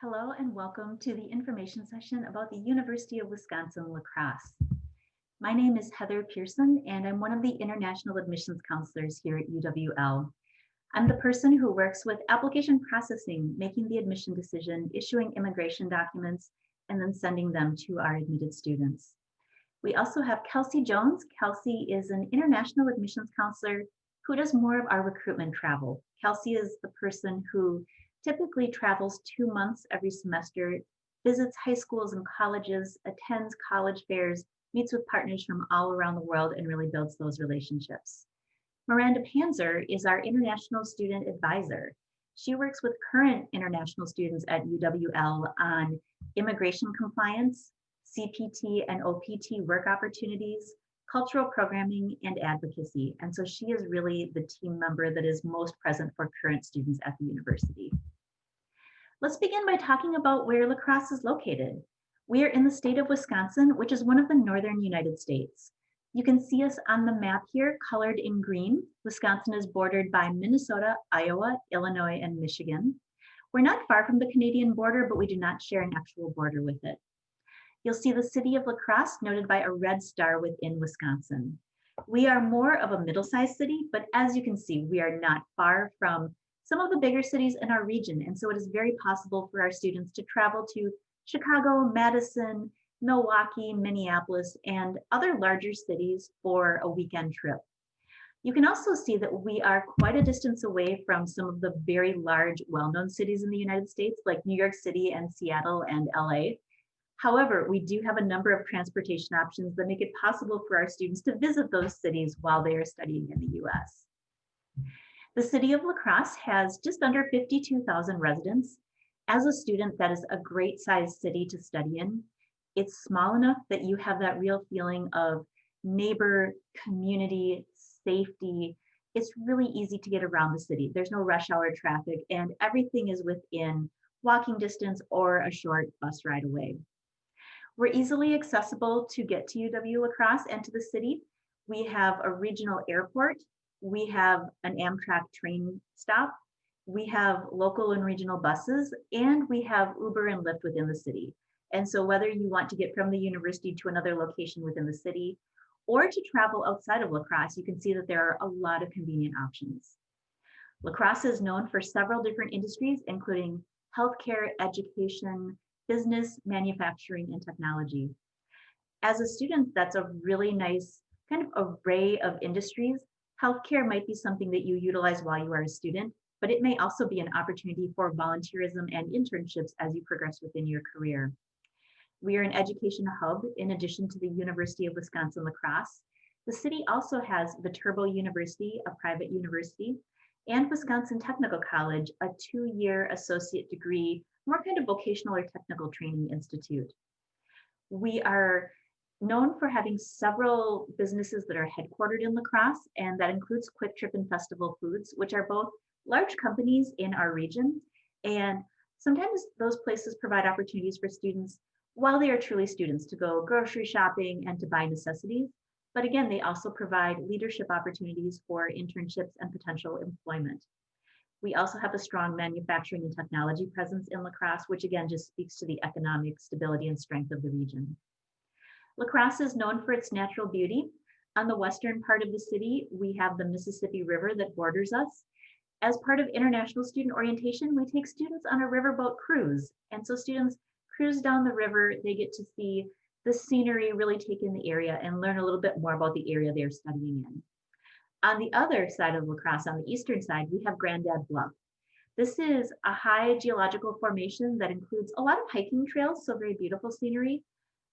Hello and welcome to the information session about the University of Wisconsin-La Crosse. My name is Heather Pearson and I'm one of the international admissions counselors here at UWL. I'm the person who works with application processing, making the admission decision, issuing immigration documents, and then sending them to our admitted students. We also have Kelsey Jones. Kelsey is an international admissions counselor who does more of our recruitment travel. Kelsey is the person who typically travels 2 months every semester, visits high schools and colleges, attends college fairs, meets with partners from all around the world, and really builds those relationships. Miranda Panzer is our international student advisor. She works with current international students at UWL on immigration compliance, CPT and OPT work opportunities, cultural programming, and advocacy. And so she is really the team member that is most present for current students at the university. Let's begin by talking about where La Crosse is located. We are in the state of Wisconsin, which is one of the northern United States. You can see us on the map here, colored in green. Wisconsin is bordered by Minnesota, Iowa, Illinois, and Michigan. We're not far from the Canadian border, but we do not share an actual border with it. You'll see the city of La Crosse noted by a red star within Wisconsin. We are more of a middle-sized city, but as you can see, we are not far from some of the bigger cities in our region. And so it is very possible for our students to travel to Chicago, Madison, Milwaukee, Minneapolis, and other larger cities for a weekend trip. You can also see that we are quite a distance away from some of the very large, well-known cities in the United States, like New York City and Seattle and LA. However, we do have a number of transportation options that make it possible for our students to visit those cities while they are studying in the US. The city of La Crosse has just under 52,000 residents. As a student, that is a great sized city to study in. It's small enough that you have that real feeling of neighbor, community, safety. It's really easy to get around the city. There's no rush hour traffic and everything is within walking distance or a short bus ride away. We're easily accessible to get to UW-La Crosse and to the city. We have a regional airport. We have an Amtrak train stop. We have local and regional buses, and we have Uber and Lyft within the city. And so whether you want to get from the university to another location within the city or to travel outside of La Crosse, you can see that there are a lot of convenient options. La Crosse is known for several different industries, including healthcare, education, business, manufacturing, and technology. As a student, that's a really nice kind of array of industries. Healthcare might be something that you utilize while you are a student, but it may also be an opportunity for volunteerism and internships as you progress within your career. We are an education hub in addition to the University of Wisconsin-La Crosse. The city also has Viterbo University, a private university, and Wisconsin Technical College, a 2-year associate degree, more kind of vocational or technical training institute. We are known for having several businesses that are headquartered in La Crosse, and that includes Quick Trip and Festival Foods, which are both large companies in our region. And sometimes those places provide opportunities for students while they are truly students to go grocery shopping and to buy necessities. But again, they also provide leadership opportunities for internships and potential employment. We also have a strong manufacturing and technology presence in La Crosse, which again just speaks to the economic stability and strength of the region. La Crosse is known for its natural beauty. On the western part of the city, we have the Mississippi River that borders us. As part of international student orientation, we take students on a riverboat cruise. And so students cruise down the river, they get to see the scenery, really take in the area and learn a little bit more about the area they're studying in. On the other side of La Crosse, on the eastern side, we have Grandad Bluff. This is a high geological formation that includes a lot of hiking trails, so very beautiful scenery,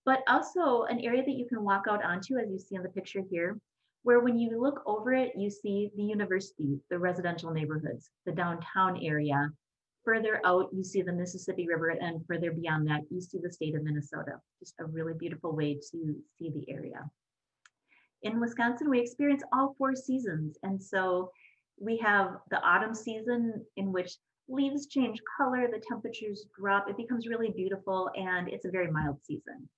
but also an area that you can walk out onto, as you see in the picture here, where when you look over it, you see the university, the residential neighborhoods, the downtown area. Further out, you see the Mississippi River, and further beyond that, you see the state of Minnesota. Just a really beautiful way to see the area. In Wisconsin, we experience all 4 seasons. And so we have the autumn season in which leaves change color, the temperatures drop, it becomes really beautiful, and it's a very mild season.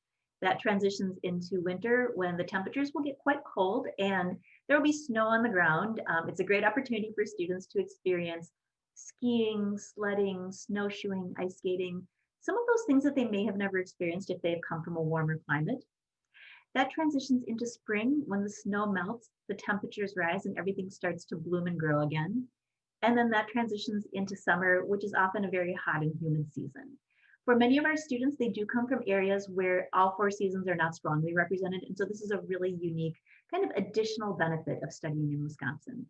That transitions into winter when the temperatures will get quite cold and there will be snow on the ground. It's a great opportunity for students to experience skiing, sledding, snowshoeing, ice skating. some of those things that they may have never experienced if they've come from a warmer climate. That transitions into spring when the snow melts, the temperatures rise, and everything starts to bloom and grow again. And then that transitions into summer, which is often a very hot and humid season. For many of our students, they do come from areas where all four seasons are not strongly represented. And so this is a really unique kind of additional benefit of studying in Wisconsin.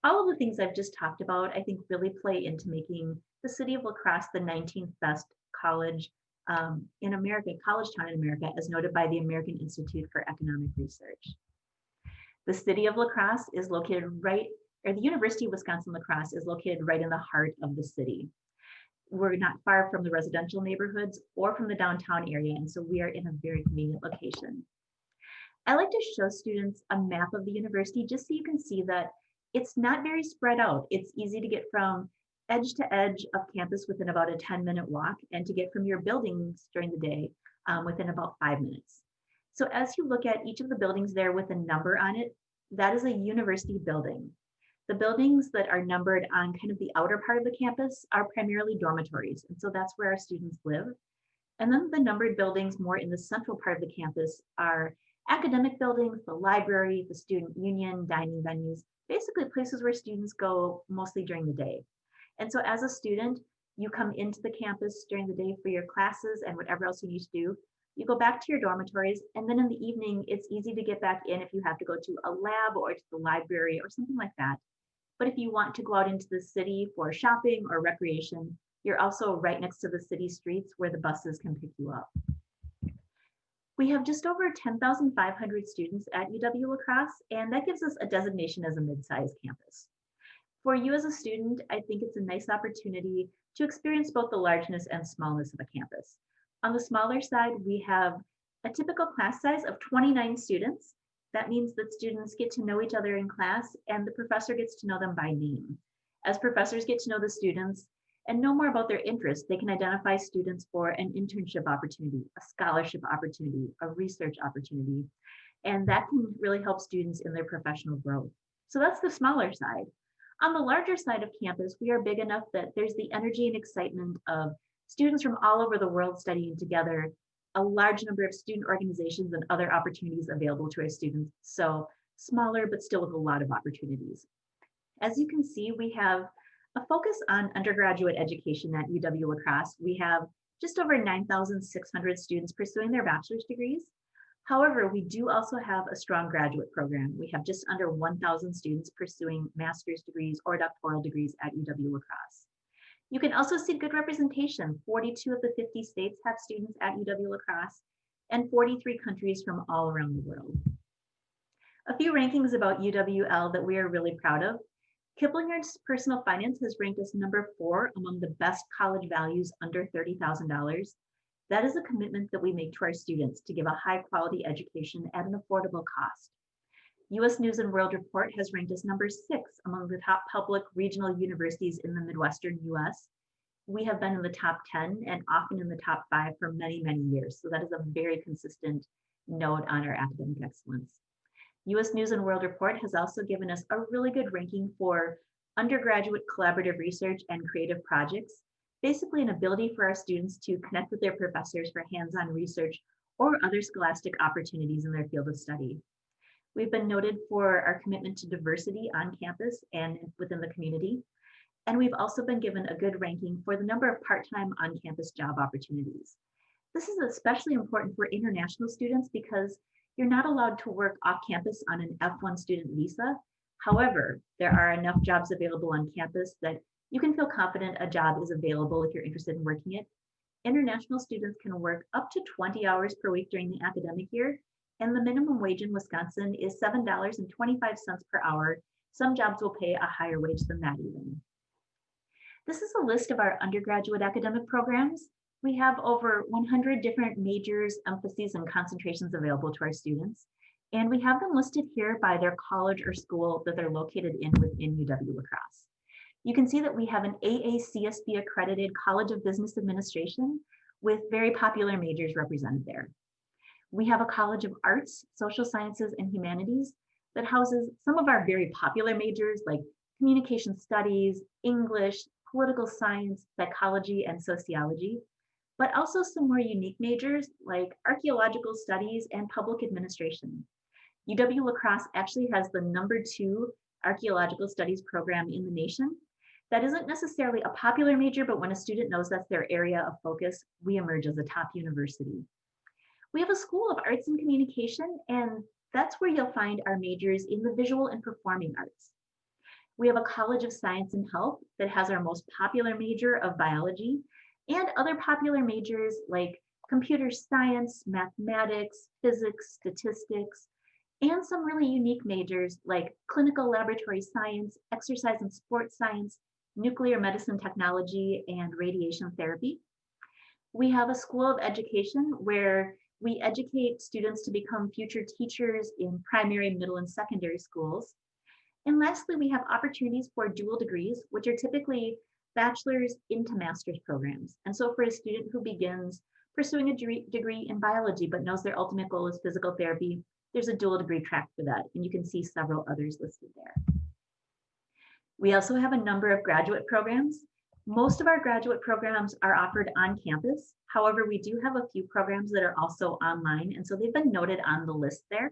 All of the things I've just talked about, I think really play into making the city of La Crosse the 19th best college in America, college town in America, as noted by the American Institute for Economic Research. The city of La Crosse is located the University of Wisconsin-La Crosse is located right in the heart of the city. We're not far from the residential neighborhoods or from the downtown area, and so we are in a very convenient location. I like to show students a map of the university just so you can see that it's not very spread out. It's easy to get from edge to edge of campus within about a 10-minute walk, and to get from your buildings during the day within about 5 minutes. So as you look at each of the buildings there with a number on it, that is a university building. The buildings that are numbered on kind of the outer part of the campus are primarily dormitories, and so that's where our students live. And then the numbered buildings more in the central part of the campus are academic buildings, the library, the student union, dining venues, basically places where students go mostly during the day. And so as a student, you come into the campus during the day for your classes and whatever else you need to do. You go back to your dormitories, and then in the evening, it's easy to get back in if you have to go to a lab or to the library or something like that. But if you want to go out into the city for shopping or recreation, you're also right next to the city streets where the buses can pick you up. We have just over 10,500 students at UW-La Crosse, and that gives us a designation as a mid-sized campus. For you as a student, I think it's a nice opportunity to experience both the largeness and smallness of a campus. On the smaller side, we have a typical class size of 29 students. That means that students get to know each other in class, and the professor gets to know them by name. As professors get to know the students and know more about their interests, they can identify students for an internship opportunity, a scholarship opportunity, a research opportunity, and that can really help students in their professional growth. So that's the smaller side. On the larger side of campus, we are big enough that there's the energy and excitement of students from all over the world studying together, a large number of student organizations and other opportunities available to our students. So smaller, but still with a lot of opportunities. As you can see, we have a focus on undergraduate education at UW-La Crosse. We have just over 9,600 students pursuing their bachelor's degrees. However, we do also have a strong graduate program. We have just under 1,000 students pursuing master's degrees or doctoral degrees at UW-La Crosse. You can also see good representation. 42 of the 50 states have students at UW-La Crosse, and 43 countries from all around the world. A few rankings about UWL that we are really proud of. Kiplinger's Personal Finance has ranked us number 4 among the best college values under $30,000. That is a commitment that we make to our students to give a high quality education at an affordable cost. US News and World Report has ranked us number 6 among the top public regional universities in the Midwestern US. We have been in the top 10 and often in the top 5 for many, many years. So that is a very consistent note on our academic excellence. US News and World Report has also given us a really good ranking for undergraduate collaborative research and creative projects, basically an ability for our students to connect with their professors for hands-on research or other scholastic opportunities in their field of study. We've been noted for our commitment to diversity on campus and within the community. And we've also been given a good ranking for the number of part-time on-campus job opportunities. This is especially important for international students because you're not allowed to work off campus on an F1 student visa. However, there are enough jobs available on campus that you can feel confident a job is available if you're interested in working it. International students can work up to 20 hours per week during the academic year, and the minimum wage in Wisconsin is $7.25 per hour. Some jobs will pay a higher wage than that even. This is a list of our undergraduate academic programs. We have over 100 different majors, emphases, and concentrations available to our students. And we have them listed here by their college or school that they're located in within UW-La Crosse. You can see that we have an AACSB accredited College of Business Administration with very popular majors represented there. We have a College of Arts, Social Sciences, and Humanities that houses some of our very popular majors like communication studies, English, political science, psychology, and sociology. but also some more unique majors like archaeological studies and public administration. UW-La Crosse actually has the #2 archaeological studies program in the nation. That isn't necessarily a popular major, but when a student knows that's their area of focus, we emerge as a top university. We have a School of Arts and Communication, and that's where you'll find our majors in the visual and performing arts. We have a College of Science and Health that has our most popular major of biology and other popular majors like computer science, mathematics, physics, statistics, and some really unique majors like clinical laboratory science, exercise and sports science, nuclear medicine technology, and radiation therapy. We have a School of Education where we educate students to become future teachers in primary, middle, and secondary schools. And lastly, we have opportunities for dual degrees, which are typically bachelor's into master's programs. And so for a student who begins pursuing a degree in biology, but knows their ultimate goal is physical therapy, there's a dual degree track for that. And you can see several others listed there. We also have a number of graduate programs. Most of our graduate programs are offered on campus. However, we do have a few programs that are also online, and so they've been noted on the list there.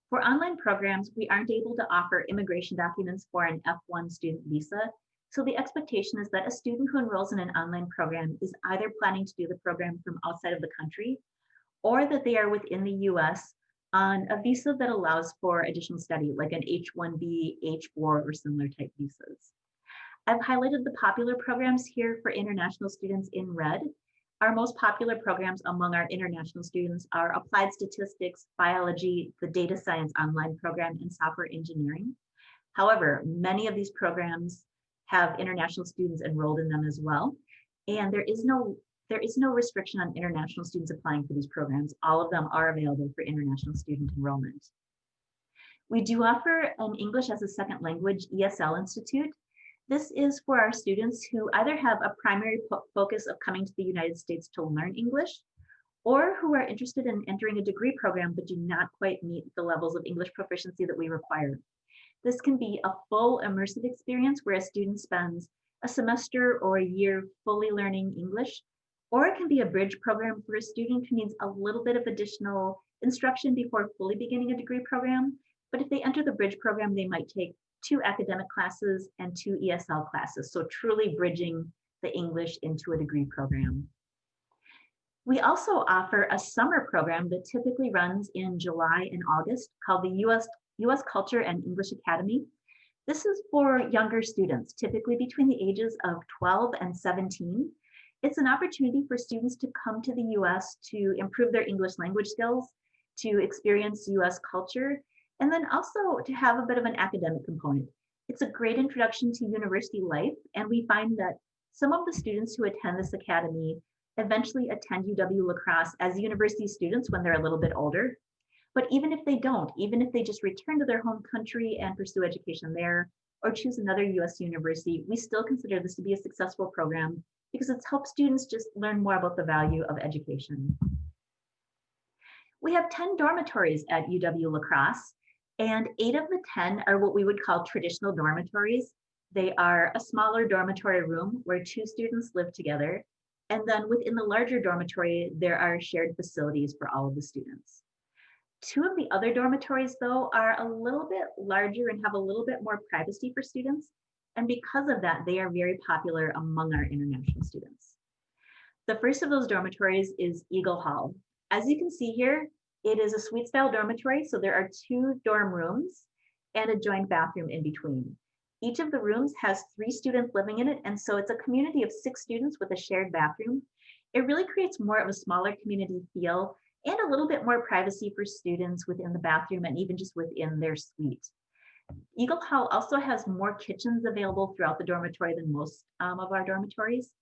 For online programs, we aren't able to offer immigration documents for an F1 student visa. So the expectation is that a student who enrolls in an online program is either planning to do the program from outside of the country, or that they are within the US on a visa that allows for additional study, like an H-1B, H-4, or similar type visas. I've highlighted the popular programs here for international students in red. Our most popular programs among our international students are Applied Statistics, Biology, the Data Science Online program, and Software Engineering. However, many of these programs have international students enrolled in them as well. And there is no restriction on international students applying for these programs. All of them are available for international student enrollment. We do offer an English as a Second Language ESL Institute. This is for our students who either have a primary focus of coming to the United States to learn English, or who are interested in entering a degree program but do not quite meet the levels of English proficiency that we require. This can be a full immersive experience where a student spends a semester or a year fully learning English, or it can be a bridge program for a student who needs a little bit of additional instruction before fully beginning a degree program. But if they enter the bridge program, they might take 2 academic classes and 2 ESL classes, so truly bridging the English into a degree program. We also offer a summer program that typically runs in July and August called the US Culture and English Academy. This is for younger students, typically between the ages of 12 and 17. It's an opportunity for students to come to the US to improve their English language skills, to experience US culture, and then also to have a bit of an academic component. It's a great introduction to university life, and we find that some of the students who attend this academy eventually attend UW-La Crosse as university students when they're a little bit older. But even if they don't, even if they just return to their home country and pursue education there, or choose another US university, we still consider this to be a successful program because it's helped students just learn more about the value of education. We have 10 dormitories at UW-La Crosse, and 8 of the 10 are what we would call traditional dormitories. They are a smaller dormitory room where 2 students live together. And then within the larger dormitory, there are shared facilities for all of the students. 2 of the other dormitories, though, are a little bit larger and have a little bit more privacy for students. And because of that, they are very popular among our international students. The first of those dormitories is Eagle Hall. As you can see here, it is a suite style dormitory, so there are 2 dorm rooms and a joint bathroom in between. Each of the rooms has 3 students living in it, and so it's a community of 6 students with a shared bathroom. It really creates more of a smaller community feel and a little bit more privacy for students within the bathroom and even just within their suite. Eagle Hall also has more kitchens available throughout the dormitory than most of our dormitories,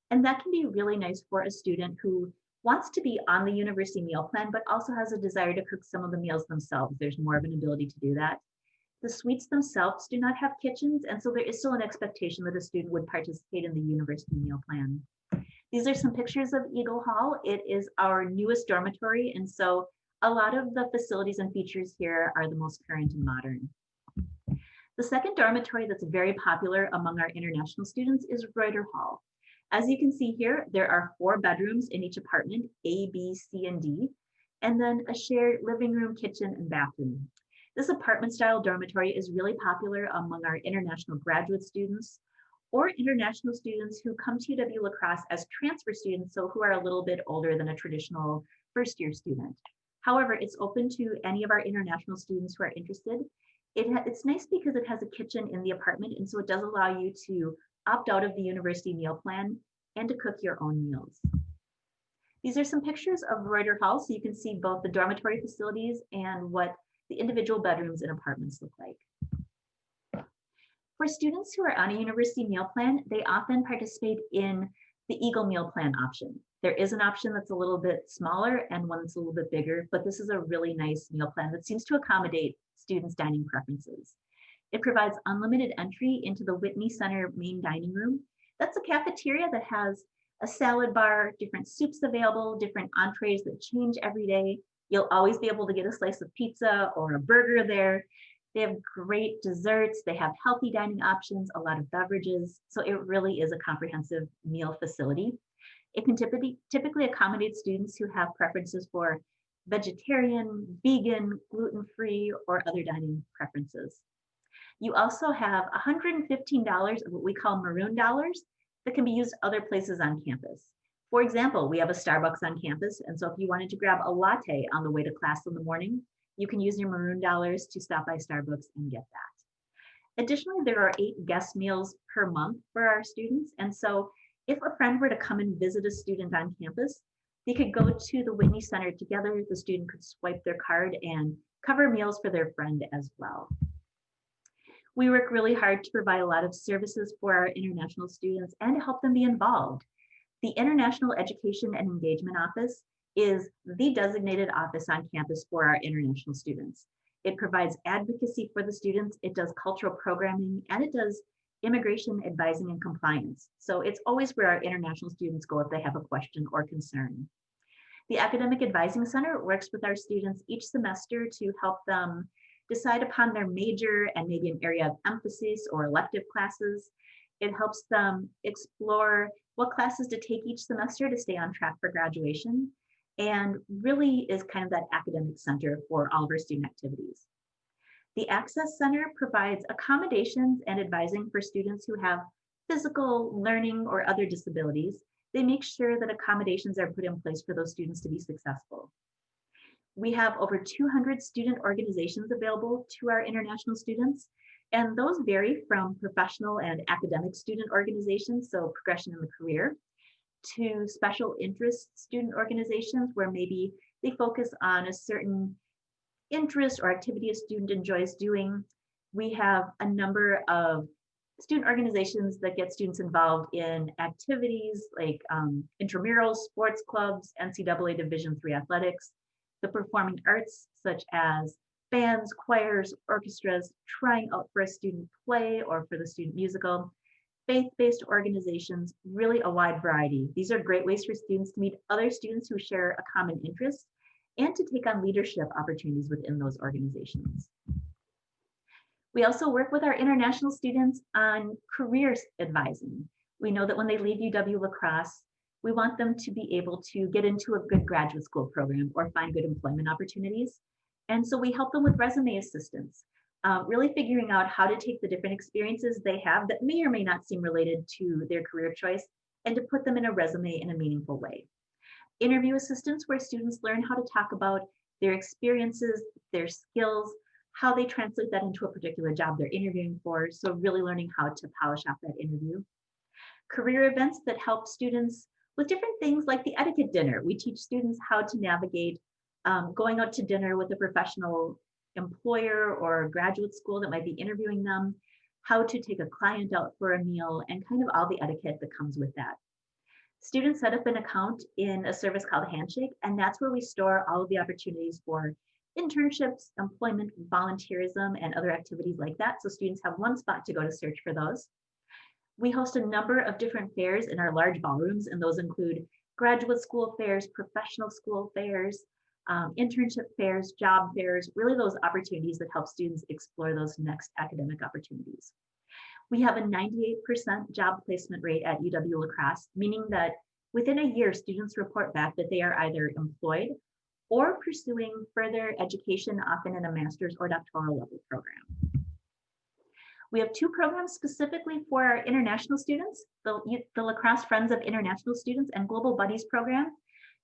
and that can be really nice for a student who wants to be on the university meal plan, but also has a desire to cook some of the meals themselves. There's more of an ability to do that. The suites themselves do not have kitchens, and so there is still an expectation that a student would participate in the university meal plan. These are some pictures of Eagle Hall. It is our newest dormitory, and so a lot of the facilities and features here are the most current and modern. The second dormitory that's very popular among our international students is Reuter Hall. As you can see here, there are 4 bedrooms in each apartment, A, B, C, and D, and then a shared living room, kitchen, and bathroom. This apartment style dormitory is really popular among our international graduate students or international students who come to UW-La Crosse as transfer students, so who are a little bit older than a traditional first-year student. However, it's open to any of our international students who are interested. It's nice because it has a kitchen in the apartment, and so it does allow you to opt out of the university meal plan and to cook your own meals. These are some pictures of Reuter Hall, so you can see both the dormitory facilities and what the individual bedrooms and apartments look like. For students who are on a university meal plan, they often participate in the Eagle meal plan option. There is an option that's a little bit smaller and one that's a little bit bigger, but this is a really nice meal plan that seems to accommodate students' dining preferences. It provides unlimited entry into the Whitney Center main dining room. That's a cafeteria that has a salad bar, different soups available, different entrees that change every day. You'll always be able to get a slice of pizza or a burger there. They have great desserts. They have healthy dining options, a lot of beverages. So it really is a comprehensive meal facility. It can typically accommodate students who have preferences for vegetarian, vegan, gluten-free, or other dining preferences. You also have $115 of what we call maroon dollars that can be used other places on campus. For example, we have a Starbucks on campus, and so if you wanted to grab a latte on the way to class in the morning, you can use your maroon dollars to stop by Starbucks and get that. Additionally, there are 8 guest meals per month for our students, and so if a friend were to come and visit a student on campus, they could go to the Whitney Center together. The student could swipe their card and cover meals for their friend as well. We work really hard to provide a lot of services for our international students and to help them be involved. The International Education and Engagement Office is the designated office on campus for our international students. It provides advocacy for the students, it does cultural programming, and it does immigration advising and compliance. So it's always where our international students go if they have a question or concern. The Academic Advising Center works with our students each semester to help them decide upon their major and maybe an area of emphasis or elective classes. It helps them explore what classes to take each semester to stay on track for graduation, and really is kind of that academic center for all of our student activities. The Access Center provides accommodations and advising for students who have physical, learning, or other disabilities. They make sure that accommodations are put in place for those students to be successful. We have over 200 student organizations available to our international students, and those vary from professional and academic student organizations, so progression in the career, to special interest student organizations where maybe they focus on a certain interest or activity a student enjoys doing. We have a number of student organizations that get students involved in activities like intramurals, sports clubs, NCAA Division III athletics, the performing arts such as bands, choirs, orchestras, trying out for a student play or for the student musical, faith-based organizations, really a wide variety. These are great ways for students to meet other students who share a common interest and to take on leadership opportunities within those organizations. We also work with our international students on careers advising. We know that when they leave UW-La Crosse, we want them to be able to get into a good graduate school program or find good employment opportunities. And so we help them with resume assistance, really figuring out how to take the different experiences they have that may or may not seem related to their career choice and to put them in a resume in a meaningful way. Interview assistance, where students learn how to talk about their experiences, their skills, how they translate that into a particular job they're interviewing for. So really learning how to polish off that interview. Career events that help students with different things like the etiquette dinner. We teach students how to navigate going out to dinner with a professional employer or graduate school that might be interviewing them, how to take a client out for a meal, and kind of all the etiquette that comes with that. Students set up an account in a service called Handshake, and that's where we store all of the opportunities for internships, employment, volunteerism, and other activities like that. So students have one spot to go to search for those. We host a number of different fairs in our large ballrooms, and those include graduate school fairs, professional school fairs, internship fairs, job fairs, really those opportunities that help students explore those next academic opportunities. We have a 98% job placement rate at UW-La Crosse, meaning that within a year, students report back that they are either employed or pursuing further education, often in a master's or doctoral level program. We have two programs specifically for our international students, the La Crosse Friends of International Students and Global Buddies program.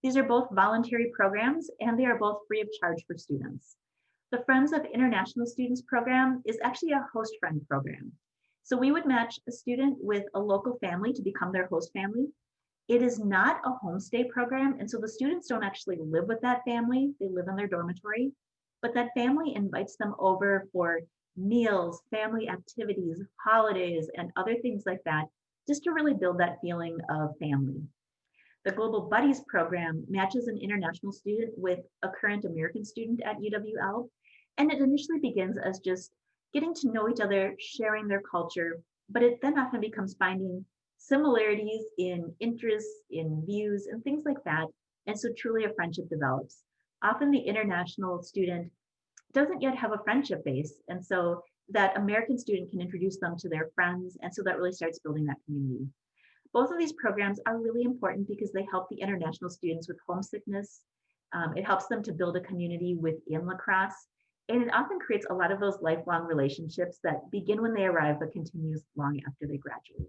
These are both voluntary programs and they are both free of charge for students. The Friends of International Students program is actually a host friend program. So we would match a student with a local family to become their host family. It is not a homestay program, and so the students don't actually live with that family. They live in their dormitory, but that family invites them over for meals, family activities, holidays, and other things like that, just to really build that feeling of family. The Global Buddies program matches an international student with a current American student at UWL, and it initially begins as just getting to know each other, sharing their culture, but it then often becomes finding similarities in interests, in views, and things like that. And so truly a friendship develops. Often the international student doesn't yet have a friendship base. And so that American student can introduce them to their friends. And so that really starts building that community. Both of these programs are really important because they help the international students with homesickness. It helps them to build a community within La Crosse. And it often creates a lot of those lifelong relationships that begin when they arrive, but continues long after they graduate.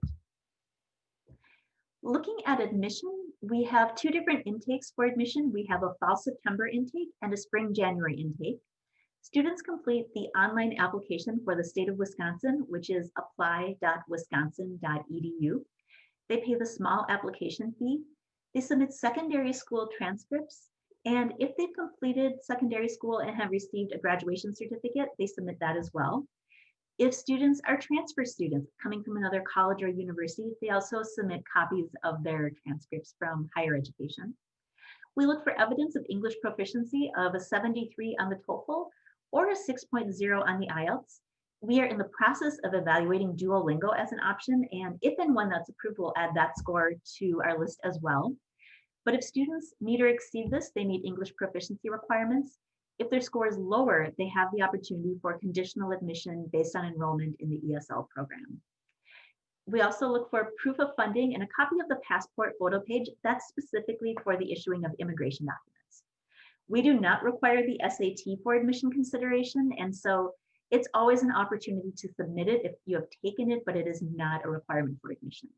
Looking at admission, we have two different intakes for admission. We have a fall September intake and a spring January intake. Students complete the online application for the state of Wisconsin, which is apply.wisconsin.edu. They pay the small application fee. They submit secondary school transcripts. And if they've completed secondary school and have received a graduation certificate, they submit that as well. If students are transfer students coming from another college or university, they also submit copies of their transcripts from higher education. We look for evidence of English proficiency of a 73 on the TOEFL or a 6.0 on the IELTS. We are in the process of evaluating Duolingo as an option, and if and when that's approved, we'll add that score to our list as well. But if students meet or exceed this, they meet English proficiency requirements. If their score is lower, they have the opportunity for conditional admission based on enrollment in the ESL program. We also look for proof of funding and a copy of the passport photo page. That's specifically for the issuing of immigration documents. We do not require the SAT for admission consideration, and so it's always an opportunity to submit it if you have taken it, but it is not a requirement for admission.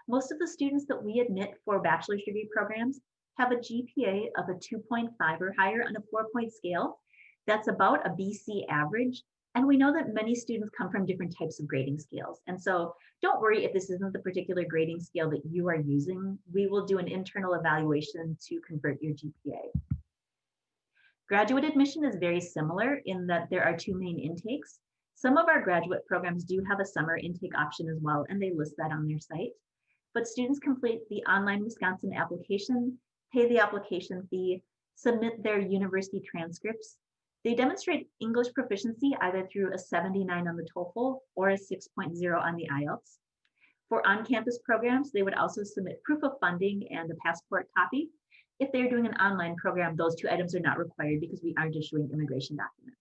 Most of the students that we admit for bachelor's degree programs have a GPA of a 2.5 or higher on a 4-point scale. That's about a BC average. And we know that many students come from different types of grading scales. And so don't worry if this isn't the particular grading scale that you are using. We will do an internal evaluation to convert your GPA. Graduate admission is very similar in that there are two main intakes. Some of our graduate programs do have a summer intake option as well, and they list that on their site. But students complete the online Wisconsin application, pay the application fee, submit their university transcripts. They demonstrate English proficiency either through a 79 on the TOEFL or a 6.0 on the IELTS. For on-campus programs, they would also submit proof of funding and a passport copy. If they're doing an online program, those two items are not required because we aren't issuing immigration documents.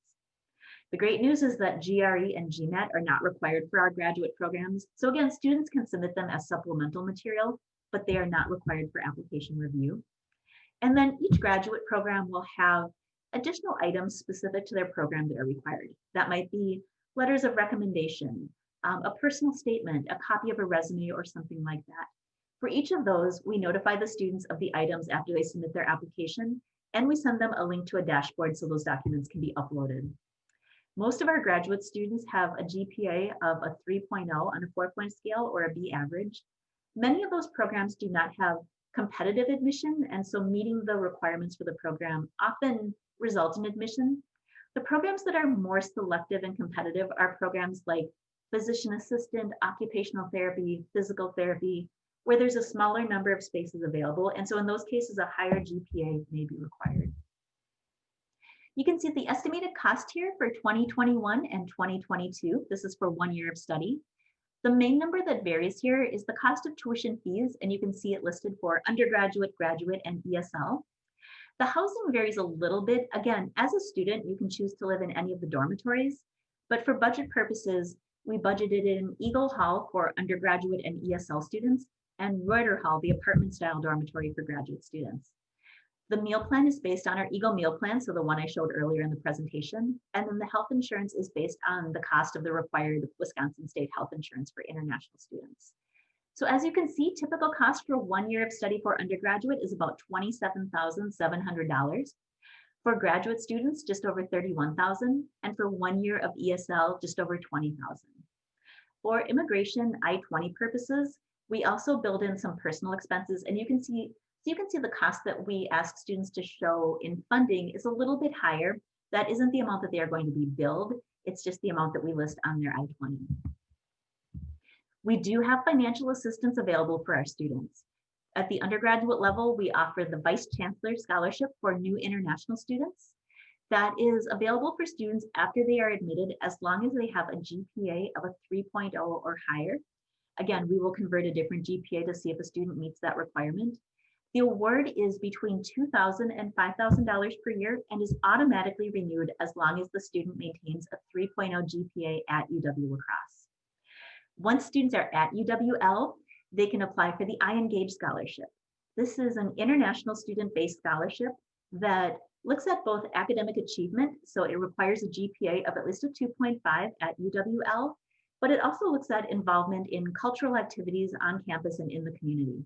The great news is that GRE and GMAT are not required for our graduate programs. So again, students can submit them as supplemental material, but they are not required for application review. And then each graduate program will have additional items specific to their program that are required. That might be letters of recommendation, a personal statement, a copy of a resume, or something like that. For each of those, we notify the students of the items after they submit their application, and we send them a link to a dashboard so those documents can be uploaded. Most of our graduate students have a GPA of a 3.0 on a 4-point scale or a B average. Many of those programs do not have competitive admission, and so meeting the requirements for the program often results in admission. The programs that are more selective and competitive are programs like physician assistant, occupational therapy, physical therapy, where there's a smaller number of spaces available. And so in those cases, a higher GPA may be required. You can see the estimated cost here for 2021 and 2022. This is for 1 year of study. The main number that varies here is the cost of tuition fees, and you can see it listed for undergraduate, graduate, and ESL. The housing varies a little bit. Again, as a student, you can choose to live in any of the dormitories, but for budget purposes, We budgeted in Eagle Hall for undergraduate and ESL students, and Reuter Hall, the apartment-style dormitory for graduate students. The meal plan is based on our Eagle meal plan, so the one I showed earlier in the presentation, and then the health insurance is based on the cost of the required Wisconsin state health insurance for international students. So as you can see, typical cost for 1 year of study for undergraduate is about $27,700. For graduate students, just over $31,000, and for 1 year of ESL, just over $20,000. For immigration I-20 purposes, we also build in some personal expenses, and you can see the cost that we ask students to show in funding is a little bit higher. That isn't the amount that they are going to be billed, it's just the amount that we list on their I-20. We do have financial assistance available for our students. At the undergraduate level, we offer the Vice Chancellor Scholarship for new international students. That is available for students after they are admitted as long as they have a GPA of a 3.0 or higher. Again, we will convert a different GPA to see if a student meets that requirement. The award is between $2,000 and $5,000 per year and is automatically renewed as long as the student maintains a 3.0 GPA at UW-La Crosse. Once students are at UWL, they can apply for the iEngage Scholarship. This is an international student-based scholarship that looks at both academic achievement, so it requires a GPA of at least a 2.5 at UWL, but it also looks at involvement in cultural activities on campus and in the community.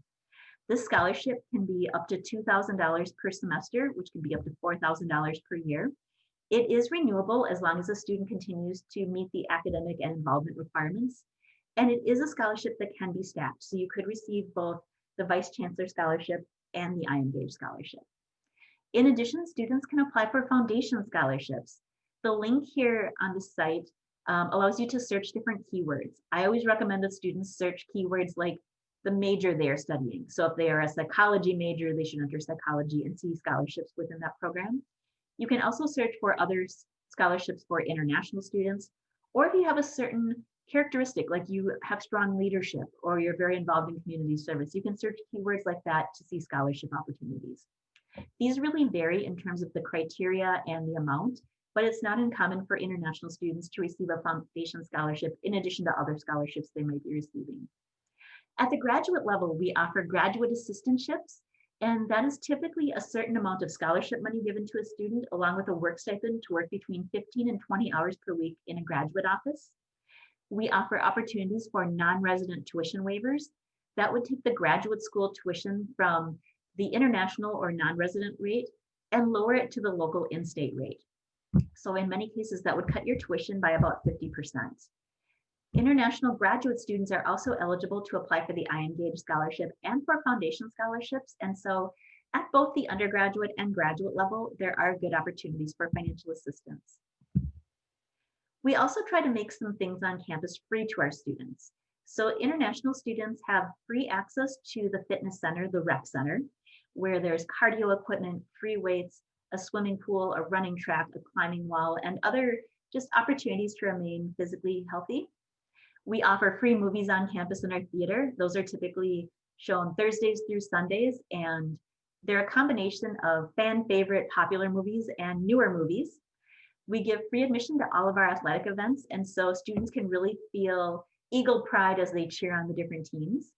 This scholarship can be up to $2,000 per semester, which can be up to $4,000 per year. It is renewable as long as the student continues to meet the academic and involvement requirements. And it is a scholarship that can be stacked. So you could receive both the Vice Chancellor Scholarship and the iEngage Scholarship. In addition, students can apply for foundation scholarships. The link here on the site allows you to search different keywords. I always recommend that students search keywords like the major they are studying. So if they are a psychology major, they should enter psychology and see scholarships within that program. You can also search for other scholarships for international students, or if you have a certain characteristic, like you have strong leadership or you're very involved in community service, you can search keywords like that to see scholarship opportunities. These really vary in terms of the criteria and the amount, but it's not uncommon for international students to receive a foundation scholarship in addition to other scholarships they might be receiving. At the graduate level, we offer graduate assistantships, and that is typically a certain amount of scholarship money given to a student along with a work stipend to work between 15 and 20 hours per week in a graduate office. We offer opportunities for non-resident tuition waivers. That would take the graduate school tuition from the international or non-resident rate and lower it to the local in-state rate. So in many cases, that would cut your tuition by about 50%. International graduate students are also eligible to apply for the iEngage Scholarship and for foundation scholarships. And so at both the undergraduate and graduate level, there are good opportunities for financial assistance. We also try to make some things on campus free to our students. So international students have free access to the fitness center, the rec center, where there's cardio equipment, free weights, a swimming pool, a running track, a climbing wall, and other just opportunities to remain physically healthy. We offer free movies on campus in our theater. Those are typically shown Thursdays through Sundays, and they're a combination of fan favorite popular movies and newer movies. We give free admission to all of our athletic events, and so students can really feel eagle pride as they cheer on the different teams.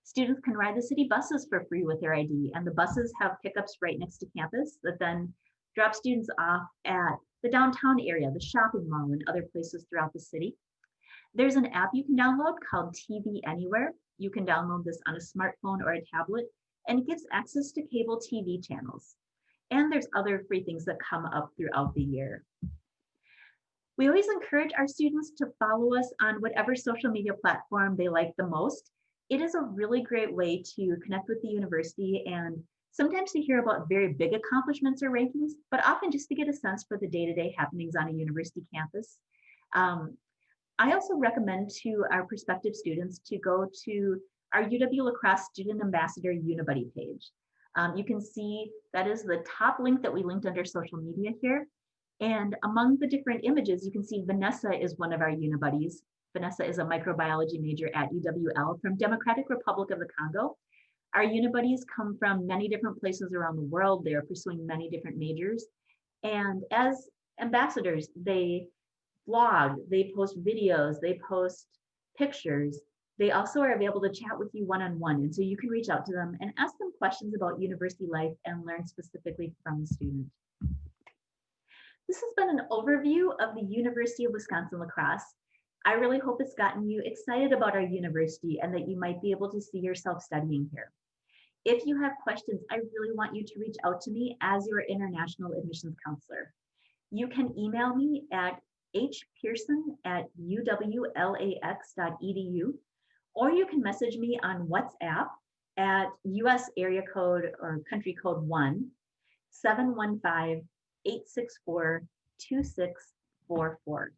Students can ride the city buses for free with their ID, and the buses have pickups right next to campus that then drop students off at the downtown area, the shopping mall, and other places throughout the city. There's an app you can download called TV Anywhere. You can download this on a smartphone or a tablet, and it gives access to cable TV channels. And there's other free things that come up throughout the year. We always encourage our students to follow us on whatever social media platform they like the most. It is a really great way to connect with the university and sometimes to hear about very big accomplishments or rankings, but often just to get a sense for the day-to-day happenings on a university campus. I also recommend to our prospective students to go to our UW-La Crosse Student Ambassador Unibuddy page. You can see that is the top link that we linked under social media here. And among the different images, you can see Vanessa is one of our Unibuddies. Vanessa is a microbiology major at UWL from Democratic Republic of the Congo. Our Unibuddies come from many different places around the world. They are pursuing many different majors. And as ambassadors, they blog, they post videos, they post pictures. They also are available to chat with you one-on-one. And so you can reach out to them and ask them questions about university life and learn specifically from the student. This has been an overview of the University of Wisconsin-La Crosse. I really hope it's gotten you excited about our university and that you might be able to see yourself studying here. If you have questions, I really want you to reach out to me as your international admissions counselor. You can email me at hpearson@uwlax.edu, or you can message me on WhatsApp at US area code or country code 1-715-864-2644.